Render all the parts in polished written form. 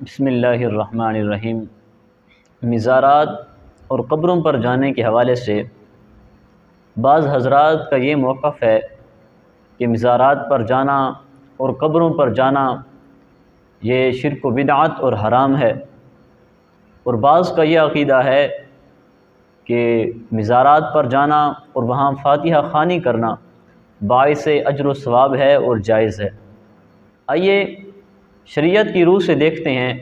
بسم اللہ الرحمن الرحیم۔ مزارات اور قبروں پر جانے کے حوالے سے بعض حضرات کا یہ موقف ہے کہ مزارات پر جانا اور قبروں پر جانا یہ شرک و بدعت اور حرام ہے، اور بعض کا یہ عقیدہ ہے کہ مزارات پر جانا اور وہاں فاتحہ خوانی کرنا باعث اجر و ثواب ہے اور جائز ہے۔ آئیے شریعت کی روح سے دیکھتے ہیں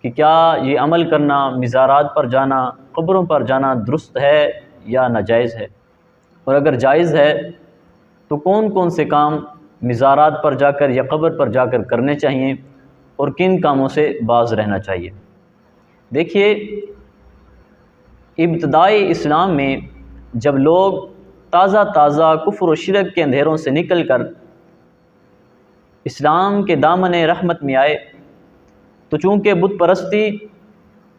کہ کیا یہ عمل کرنا، مزارات پر جانا، قبروں پر جانا درست ہے یا ناجائز ہے، اور اگر جائز ہے تو کون کون سے کام مزارات پر جا کر یا قبر پر جا کر کرنے چاہیے اور کن کاموں سے باز رہنا چاہیے۔ دیکھیے، ابتدائی اسلام میں جب لوگ تازہ کفر و شرک کے اندھیروں سے نکل کر اسلام کے دامن رحمت میں آئے تو چونکہ بت پرستی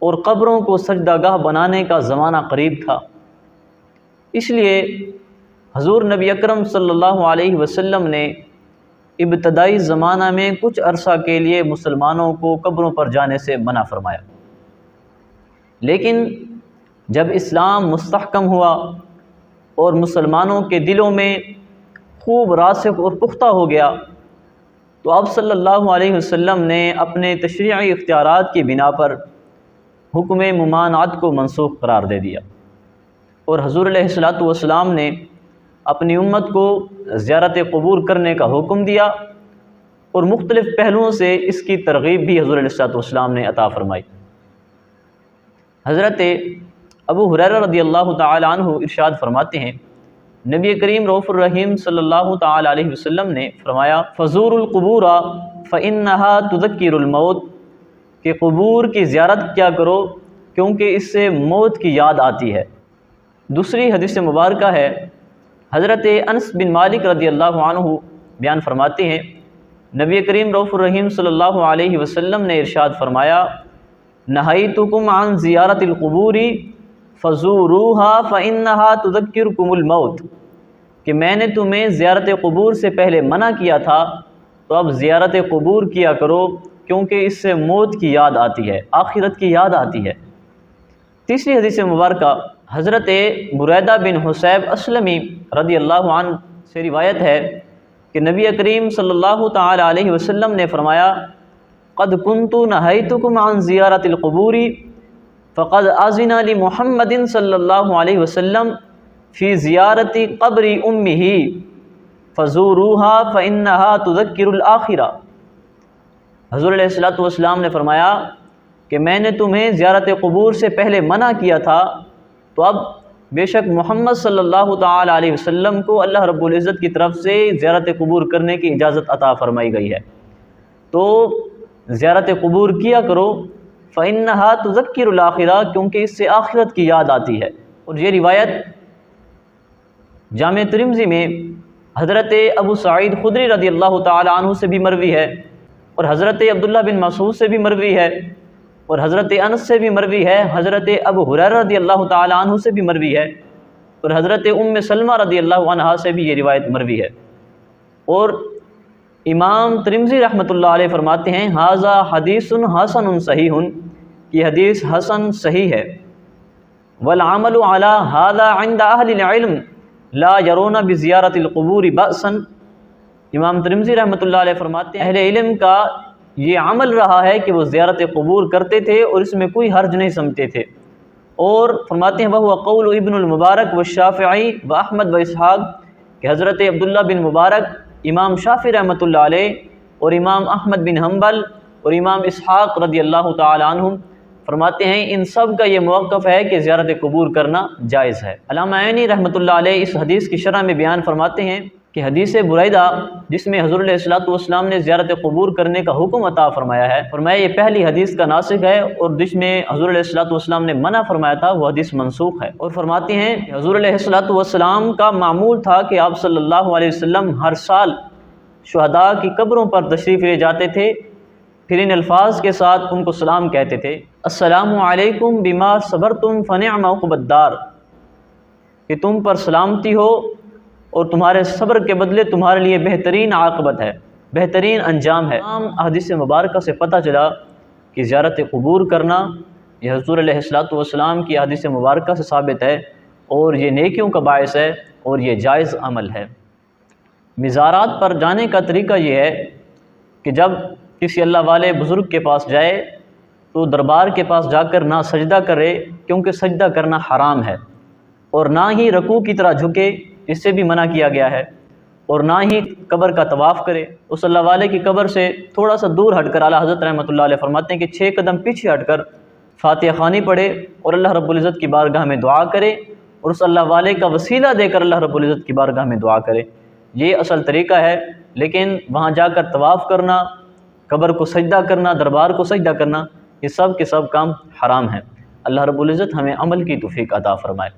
اور قبروں کو سجدہ گاہ بنانے کا زمانہ قریب تھا، اس لیے حضور نبی اکرم صلی اللہ علیہ وسلم نے ابتدائی زمانہ میں کچھ عرصہ کے لیے مسلمانوں کو قبروں پر جانے سے منع فرمایا، لیکن جب اسلام مستحکم ہوا اور مسلمانوں کے دلوں میں خوب راسخ اور پختہ ہو گیا تو آپ صلی اللہ علیہ وسلم نے اپنے تشریعی اختیارات کی بنا پر حکم ممانعت کو منسوخ قرار دے دیا، اور حضور علیہ الصلوۃ والسلام نے اپنی امت کو زیارت قبور کرنے کا حکم دیا، اور مختلف پہلوؤں سے اس کی ترغیب بھی حضور علیہ الصلوۃ والسلام نے عطا فرمائی۔ حضرت ابو ہریرہ رضی اللہ تعالی عنہ ارشاد فرماتے ہیں، نبی کریم رؤوف الرحیم صلی اللہ تعالی علیہ وسلم نے فرمایا، فزور القبور فإنها تذکر الموت، کہ قبور کی زیارت کیا کرو کیونکہ اس سے موت کی یاد آتی ہے۔ دوسری حدیث مبارکہ ہے، حضرت انس بن مالک رضی اللہ عنہ بیان فرماتے ہیں، نبی کریم رؤوف الرحیم صلی اللہ علیہ وسلم نے ارشاد فرمایا، نہیتکم عن زیارت القبور فزوروها فإنها تذکرکم الموت، کہ میں نے تمہیں زیارت قبور سے پہلے منع کیا تھا تو اب زیارت قبور کیا کرو کیونکہ اس سے موت کی یاد آتی ہے، آخرت کی یاد آتی ہے۔ تیسری حدیث مبارکہ حضرت بریدہ بن حصیب اسلمی رضی اللہ عنہ سے روایت ہے کہ نبی کریم صلی اللہ تعالی علیہ وسلم نے فرمایا، قد کنت نہیتکم عن زیارت القبور فقد اذن لمحمد صلی اللہ علیہ وسلم فی زیارت قبر امہ فزوروها فإنها تذکر الآخرہ۔ حضور علیہ الصلوۃ والسلام نے فرمایا کہ میں نے تمہیں زیارت قبور سے پہلے منع کیا تھا، تو اب بے شک محمد صلی اللہ تعالی علیہ وسلم کو اللہ رب العزت کی طرف سے زیارت قبور کرنے کی اجازت عطا فرمائی گئی ہے، تو زیارت قبور کیا کرو، فإنها تذکر الآخرہ، کیونکہ اس سے آخرت کی یاد آتی ہے۔ اور یہ روایت جامع ترمذی میں حضرت ابو سعید خدری رضی اللہ تعالی عنہ سے بھی مروی ہے، اور حضرت عبداللہ بن مسعود سے بھی مروی ہے، اور حضرت انس سے بھی مروی ہے، حضرت ابو ہریرہ رضی اللہ تعالی عنہ سے بھی مروی ہے، اور حضرت ام سلمہ رضی اللہ عنہا سے بھی یہ روایت مروی ہے۔ اور امام ترمذی رحمۃ اللہ علیہ فرماتے ہیں، ھذا حدیث حسن صحیح، یہ حدیث حسن صحیح ہے، والعمل علی ھذا عند اہل العلم لا یرون بزیارت القبور بأسا۔ امام ترمذی رحمۃ اللہ علیہ فرماتے ہیں، اہل علم کا یہ عمل رہا ہے کہ وہ زیارت قبور کرتے تھے اور اس میں کوئی حرج نہیں سمجھتے تھے، اور فرماتے ہیں وہو قول ابن المبارک والشافعی واحمد واسحاق، کہ حضرت عبداللہ بن مبارک، امام شافعی رحمۃ اللہ علیہ، اور امام احمد بن حنبل اور امام اسحاق رضی اللہ تعالی عنہم فرماتے ہیں ان سب کا یہ موقف ہے کہ زیارت قبور کرنا جائز ہے۔ علامہ عینی رحمۃ اللہ علیہ اس حدیث کی شرح میں بیان فرماتے ہیں کہ حدیث بریدہ جس میں حضور علیہ الصلوۃ والسلام نے زیارت قبور کرنے کا حکم عطا فرمایا ہے، فرمایا یہ پہلی حدیث کا ناسخ ہے، اور جس میں حضور علیہ الصلوۃ والسلام نے منع فرمایا تھا وہ حدیث منسوخ ہے۔ اور فرماتے ہیں کہ حضور علیہ الصلوۃ والسلام کا معمول تھا کہ آپ صلی اللہ علیہ وسلم ہر سال شہداء کی قبروں پر تشریف لے جاتے تھے، پھر ان الفاظ کے ساتھ ان کو سلام کہتے تھے، السلام علیکم بما صبرتم فنعم عقبی الدار، کہ تم پر سلامتی ہو اور تمہارے صبر کے بدلے تمہارے لیے بہترین عاقبت ہے، بہترین انجام ہے۔ تمام احادیث مبارکہ سے پتہ چلا کہ زیارت قبور کرنا یہ حضور علیہ الصلوۃ والسلام کی حدیث مبارکہ سے ثابت ہے، اور یہ نیکیوں کا باعث ہے اور یہ جائز عمل ہے۔ مزارات پر جانے کا طریقہ یہ ہے کہ جب کسی اللہ والے بزرگ کے پاس جائے تو دربار کے پاس جا کر نہ سجدہ کرے، کیونکہ سجدہ کرنا حرام ہے، اور نہ ہی رکوع کی طرح جھکے، اس سے بھی منع کیا گیا ہے، اور نہ ہی قبر کا طواف کرے۔ اس اللہ والے کی قبر سے تھوڑا سا دور ہٹ کر اعلیٰ حضرت رحمۃ اللہ علیہ فرماتے ہیں کہ 6 قدم پیچھے ہٹ کر فاتحہ خوانی پڑھے اور اللہ رب العزت کی بارگاہ میں دعا کرے، اور اس اللہ والے کا وسیلہ دے کر اللہ رب العزت کی بارگاہ میں دعا کرے۔ یہ اصل طریقہ ہے، لیکن وہاں جا کر طواف کرنا، قبر کو سجدہ کرنا، دربار کو سجدہ کرنا، یہ سب کے سب کام حرام ہیں۔ اللہ رب العزت ہمیں عمل کی توفیق عطا فرمائے۔